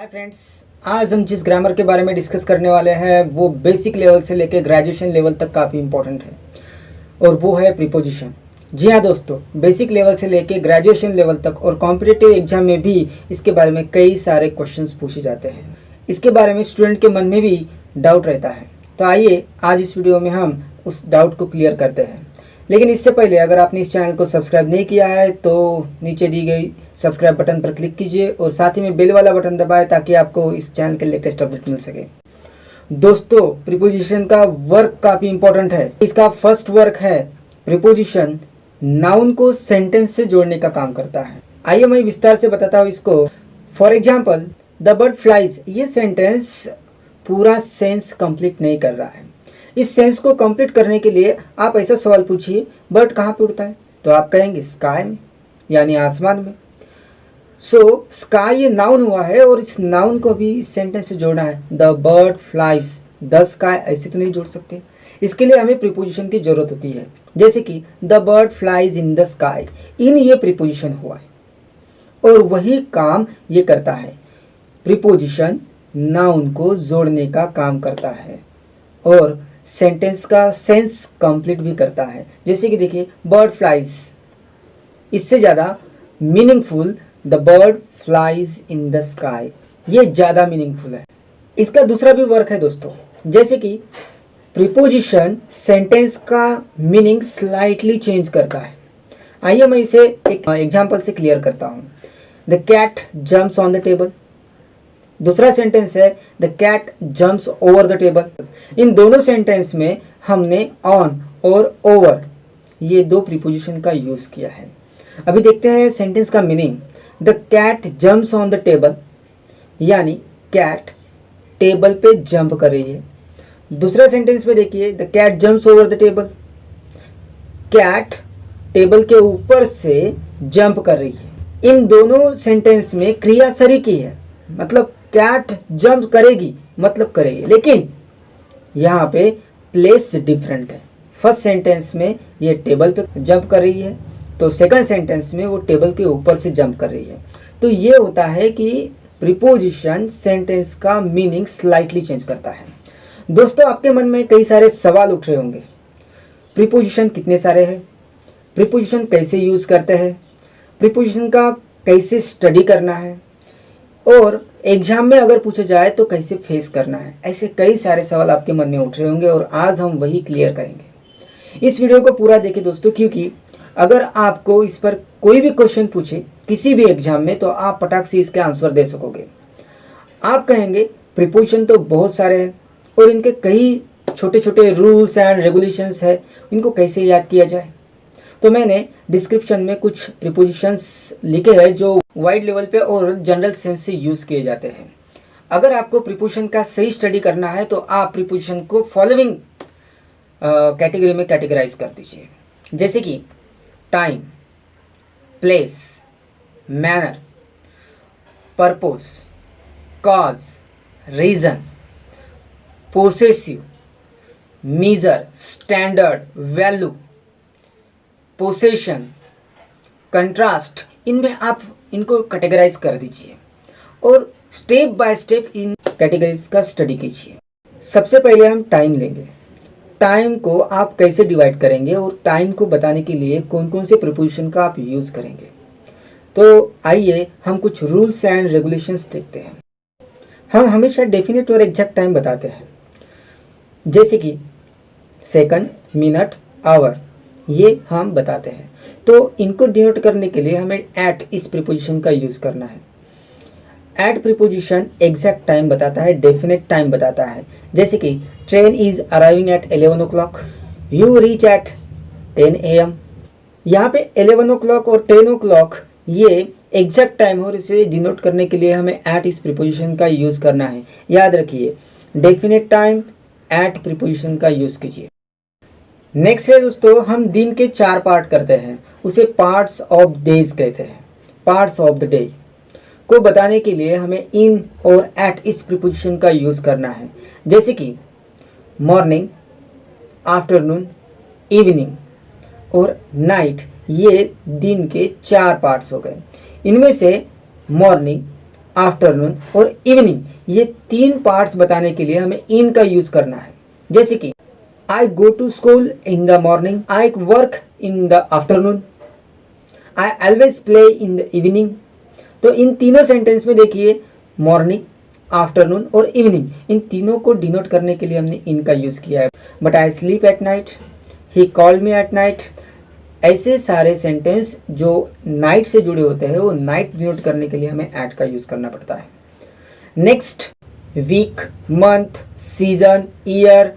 Hi friends, आज हम जिस ग्रामर के बारे में डिस्कस करने वाले हैं वो बेसिक लेवल से लेकर ग्रेजुएशन लेवल तक काफ़ी इंपॉर्टेंट है और वो है प्रीपोजिशन। जी हाँ दोस्तों, बेसिक लेवल से लेकर ग्रेजुएशन लेवल तक और कॉम्पिटिटिव एग्जाम में भी इसके बारे में कई सारे क्वेश्चंस पूछे जाते हैं। इसके बारे में स्टूडेंट के मन में भी डाउट रहता है। तो आइए आज इस वीडियो में हम उस डाउट को क्लियर करते हैं। लेकिन इससे पहले अगर आपने इस चैनल को सब्सक्राइब नहीं किया है तो नीचे दी गई सब्सक्राइब बटन पर क्लिक कीजिए और साथ ही में बेल वाला बटन दबाएं ताकि आपको इस चैनल के लेटेस्ट अपडेट मिल सके। दोस्तों, प्रीपोजिशन का वर्क काफ़ी इंपॉर्टेंट है। इसका फर्स्ट वर्क है प्रीपोजिशन नाउन को सेंटेंस से जोड़ने का काम करता है। आइए मैं विस्तार से बताता हूँ इसको। For example, the bird flies, ये सेंटेंस पूरा सेंस कंप्लीट नहीं कर रहा है। इस सेंस को कंप्लीट करने के लिए आप ऐसा सवाल पूछिए, बर्ड कहाँ पे उड़ता है? तो आप कहेंगे स्काई में, यानी आसमान में। सो स्काई ये नाउन हुआ है और इस नाउन को भी इस सेंटेंस से जोड़ना है। The bird flies the sky, ऐसे तो नहीं जोड़ सकते। इसके लिए हमें प्रीपोजिशन की जरूरत होती है। जैसे कि the bird flies in the sky, in ये प्रीपोजिशन हुआ है और वही काम ये करता है। प्रीपोजिशन नाउन को जोड़ने का काम करता है और सेंटेंस का सेंस कंप्लीट भी करता है। जैसे कि देखिए, बर्ड फ्लाइज, इससे ज़्यादा meaningful the bird flies in the sky, ये ज़्यादा मीनिंगफुल है। इसका दूसरा भी वर्क है दोस्तों। जैसे कि प्रीपोजिशन सेंटेंस का मीनिंग स्लाइटली चेंज करता है। आइए मैं इसे एक एग्जाम्पल से क्लियर करता हूँ। The cat jumps on the table, दूसरा सेंटेंस है the cat jumps over the table. इन दोनों सेंटेंस में हमने ऑन और ओवर ये दो प्रीपोजिशन का यूज़ किया है। अभी देखते हैं सेंटेंस का meaning. The cat jumps on the table, यानी कैट टेबल पे जंप कर रही है। दूसरा सेंटेंस में देखिए, the cat jumps over the table, cat table के ऊपर से जंप कर रही है। इन दोनों सेंटेंस में क्रिया सरी की है, मतलब कैट जंप करेगी मतलब करेगी, लेकिन यहाँ पे प्लेस डिफरेंट है। फर्स्ट सेंटेंस में ये टेबल पे जंप कर रही है तो सेकंड सेंटेंस में वो टेबल के ऊपर से जंप कर रही है। तो ये होता है कि प्रीपोजिशन सेंटेंस का मीनिंग स्लाइटली चेंज करता है। दोस्तों, आपके मन में कई सारे सवाल उठ रहे होंगे। प्रीपोजिशन कितने सारे हैं? प्रीपोजिशन कैसे यूज़ करते हैं? प्रीपोजिशन का कैसे स्टडी करना है? और एग्जाम में अगर पूछा जाए तो कैसे फेस करना है? ऐसे कई सारे सवाल आपके मन में उठ रहे होंगे और आज हम वही क्लियर करेंगे। इस वीडियो को पूरा देखें दोस्तों, क्योंकि अगर आपको इस पर कोई भी क्वेश्चन पूछे किसी भी एग्जाम में तो आप फटाक से इसके आंसर दे सकोगे। आप कहेंगे प्रीपोजिशन तो बहुत सारे हैं और इनके कई छोटे छोटे रूल्स एंड रेगुलेशंस है, इनको कैसे याद किया जाए? तो मैंने डिस्क्रिप्शन में कुछ प्रीपोजिशंस लिखे हैं जो वाइड लेवल पे और जनरल सेंस से यूज़ किए जाते हैं। अगर आपको प्रीपोजिशन का सही स्टडी करना है तो आप प्रीपोजिशन को फॉलोइंग कैटेगरी में कैटेगराइज कर दीजिए। जैसे कि time, place, manner, purpose, cause, reason, possessive, measure, standard, value, possession, contrast, इनमें आप इनको कैटेगराइज कर दीजिए और स्टेप बाय स्टेप इन कैटेगरीज का स्टडी कीजिए। सबसे पहले हम टाइम लेंगे। टाइम को आप कैसे डिवाइड करेंगे और टाइम को बताने के लिए कौन कौन से प्रीपोजिशन का आप यूज़ करेंगे? तो आइए हम कुछ रूल्स एंड रेगुलेशंस देखते हैं। हम हमेशा डेफिनेट और एग्जैक्ट टाइम बताते हैं, जैसे कि सेकंड, मिनट, आवर, ये हम बताते हैं। तो इनको डिनोट करने के लिए हमें एट इस प्रीपोजिशन का यूज़ करना है। एट प्रीपोजिशन एग्जैक्ट टाइम बताता है, डेफिनेट टाइम बताता है। जैसे कि train is arriving at 11 o'clock, you reach at 10 AM। यहाँ पे 11 o'clock और 10 o'clock ये एग्जैक्ट टाइम हो और इसे डिनोट करने के लिए हमें एट इस प्रीपोजिशन का यूज़ करना है। याद रखिए, डेफिनेट टाइम एट प्रीपोजिशन का यूज़ कीजिए। नेक्स्ट है दोस्तों, हम दिन के 4 पार्ट करते हैं, उसे पार्ट्स ऑफ डेज कहते हैं। पार्ट्स ऑफ द डे को बताने के लिए हमें इन और एट इस प्रीपोजिशन का यूज़ करना है। जैसे कि मॉर्निंग, आफ्टरनून, इवनिंग और नाइट, ये दिन के 4 पार्ट्स हो गए। इनमें से मॉर्निंग आफ्टरनून और इवनिंग, ये 3 पार्ट्स बताने के लिए हमें इन का यूज करना है। जैसे कि I go to school in the morning, I work in the afternoon, I always play in the evening. तो इन तीनों सेंटेंस में देखिए मॉर्निंग, आफ्टरनून और इवनिंग, इन तीनों को डिनोट करने के लिए हमने इन का यूज़ किया है। But I sleep at night, he called me at night, ऐसे सारे सेंटेंस जो नाइट से जुड़े होते हैं वो नाइट डिनोट करने के लिए हमें एट का यूज़ करना पड़ता है। Next, week, month, season, year,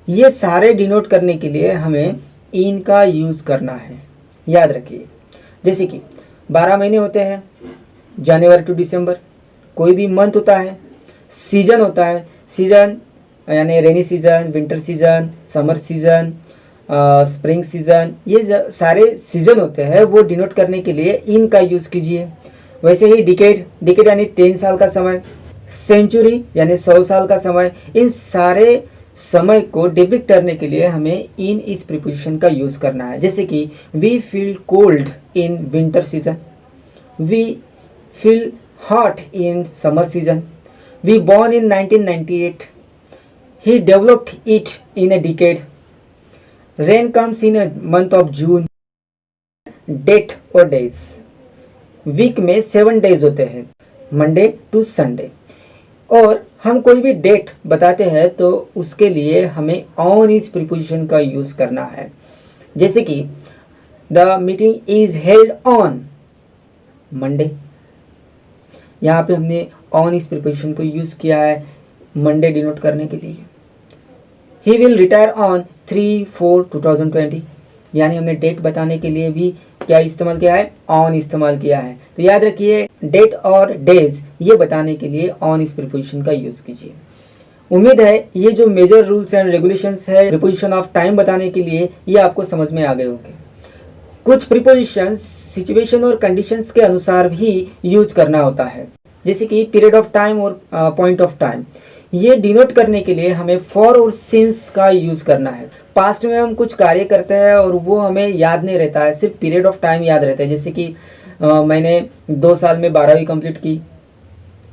ये सारे डिनोट करने के लिए हमें इन का यूज़ करना है, याद रखिए। जैसे कि 12 महीने होते हैं, जनवरी टू दिसंबर। कोई भी मंथ होता है, सीजन होता है, सीजन यानी rainy season, winter season, summer season, spring season, ये सारे सीजन होते हैं, वो डिनोट करने के लिए इन का यूज़ कीजिए। वैसे ही डिकेड, डिकेड यानी 10 साल का समय, सेंचुरी यानी 100 साल का समय, इन सारे समय को डिपिक्ट करने के लिए हमें इन इस प्रीपोजिशन का यूज़ करना है। जैसे कि we feel cold in winter season, we feel hot in summer season, we born in 1998, he developed it in a decade, rain comes in a month of June, date और days, week में 7 days होते हैं, Monday to Sunday. और हम कोई भी date बताते हैं तो उसके लिए हमें ऑन इस प्रीपोजिशन का यूज़ करना है। जैसे कि the meeting is held on Monday, यहाँ पे हमने ऑन इस प्रीपोजिशन को यूज़ किया है मंडे डिनोट करने के लिए। ही विल रिटायर ऑन 3/4/2020, यानी हमने डेट बताने के लिए भी क्या इस्तेमाल किया है, ऑन इस्तेमाल किया है। तो याद रखिए डेट और डेज ये बताने के लिए ऑन इस प्रीपोजिशन का यूज़ कीजिए। उम्मीद है ये जो मेजर रूल्स एंड रेगुलेशंस है प्रीपोजिशन ऑफ टाइम बताने के लिए ये आपको समझ में आ गए होंगे। कुछ प्रीपोजिशंस सिचुएशन और कंडीशंस के अनुसार भी यूज करना होता है, जैसे कि पीरियड ऑफ टाइम और पॉइंट ऑफ टाइम। ये डिनोट करने के लिए हमें फॉर और सिंस का यूज़ करना है। पास्ट में हम कुछ कार्य करते हैं और वो हमें याद नहीं रहता है, सिर्फ पीरियड ऑफ टाइम याद रहता है। जैसे कि मैंने 2 साल में 12वीं कंप्लीट की,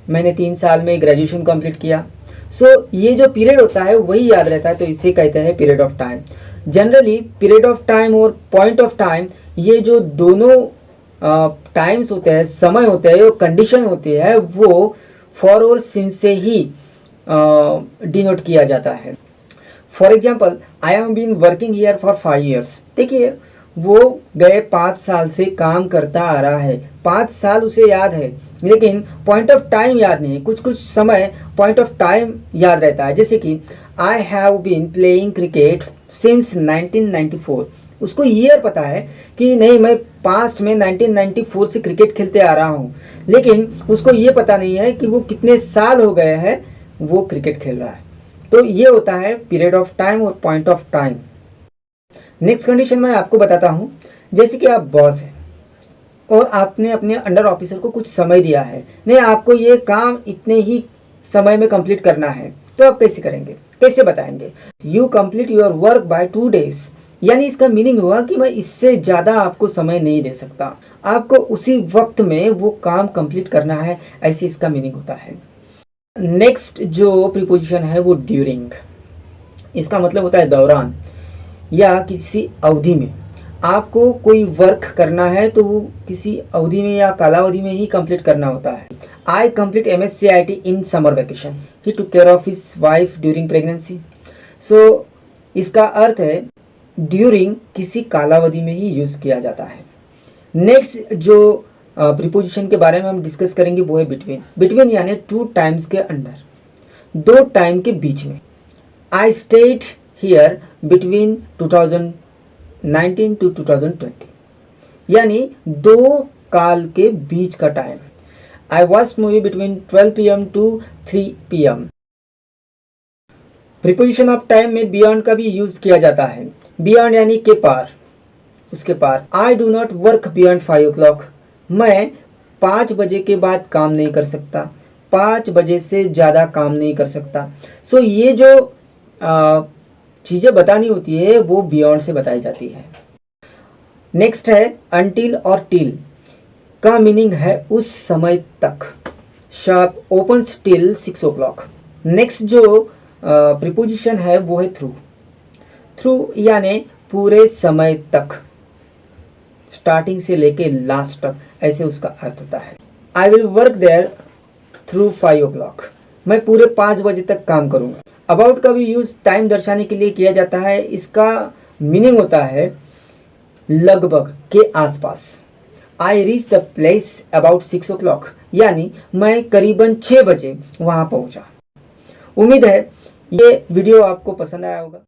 मैंने 3 साल में ग्रेजुएशन कंप्लीट किया। सो ये जो पीरियड होता है वही याद रहता है, तो इसे कहते हैं period of time. Generally period of time और पॉइंट ऑफ टाइम, ये जो दोनों टाइम्स होते हैं, समय होते हैं, वो कंडीशन होती है, वो फॉर और सिंस से ही डिनोट किया जाता है। For example, I have been working here for 5 years। देखिए वो गए 5 साल से काम करता आ रहा है, 5 साल उसे याद है, लेकिन पॉइंट ऑफ टाइम याद नहीं। कुछ कुछ समय पॉइंट ऑफ टाइम याद रहता है। जैसे कि I have been playing cricket since 1994। उसको ईयर पता है कि नहीं, मैं पास्ट में 1994 से क्रिकेट खेलते आ रहा हूँ, लेकिन उसको ये पता नहीं है कि वो कितने साल हो गए हैं वो क्रिकेट खेल रहा है। तो ये होता है पीरियड ऑफ टाइम और point of time. Next condition मैं आपको बताता हूँ। जैसे कि आप बॉस हैं और आपने अपने अंडर ऑफिसर को कुछ समय दिया है, नहीं आपको ये काम इतने ही समय में कंप्लीट करना है, तो आप कैसे करेंगे, कैसे बताएंगे? You complete your work by 2 days, यानी इसका मीनिंग हुआ कि मैं इससे ज़्यादा आपको समय नहीं दे सकता, आपको उसी वक्त में वो काम कंप्लीट करना है, ऐसे इसका मीनिंग होता है। नेक्स्ट जो प्रीपोजिशन है वो ड्यूरिंग, इसका मतलब होता है दौरान या किसी अवधि में। आपको कोई वर्क करना है तो वो किसी अवधि में या कालावधि में ही कंप्लीट करना होता है। I complete MSc in summer vacation, he took care of his wife during pregnancy. So इसका अर्थ है ड्यूरिंग किसी कालावधि में ही यूज़ किया जाता है। नेक्स्ट जो प्रीपोजिशन के बारे में हम डिस्कस करेंगे वो है बिटवीन। बिटवीन यानी 2 टाइम्स के अंदर, 2 टाइम के बीच में। I stayed here between 2019 to 2020, यानी 2 काल के बीच का time. I watched movie between 12 PM to 3 PM। Preposition of time में बियॉन्ड का भी यूज किया जाता है। बियॉन्ड यानी के पार, उसके पार। I do not work beyond 5 o'clock, मैं 5 बजे के बाद काम नहीं कर सकता, 5 बजे से ज़्यादा काम नहीं कर सकता। सो ये जो चीज़ें बतानी होती है वो बियॉन्ड से बताई जाती है। नेक्स्ट है अनटिल और टिल का मीनिंग है उस समय तक। Shop opens till 6 o'clock। Next जो प्रीपोजिशन है वो है थ्रू। थ्रू यानी पूरे समय तक, स्टार्टिंग से लेके लास्ट तक, ऐसे उसका अर्थ होता है। I will work there through 5 o'clock। मैं पूरे 5 बजे तक काम करूँगा। अबाउट का भी यूज़ टाइम दर्शाने के लिए किया जाता है। इसका मीनिंग होता है लगभग, के आसपास। I reach the place about 6 o'clock, यानी मैं करीबन 6 बजे वहाँ पहुँचा। उम्मीद है ये वीडियो आपको पसंद आया होगा।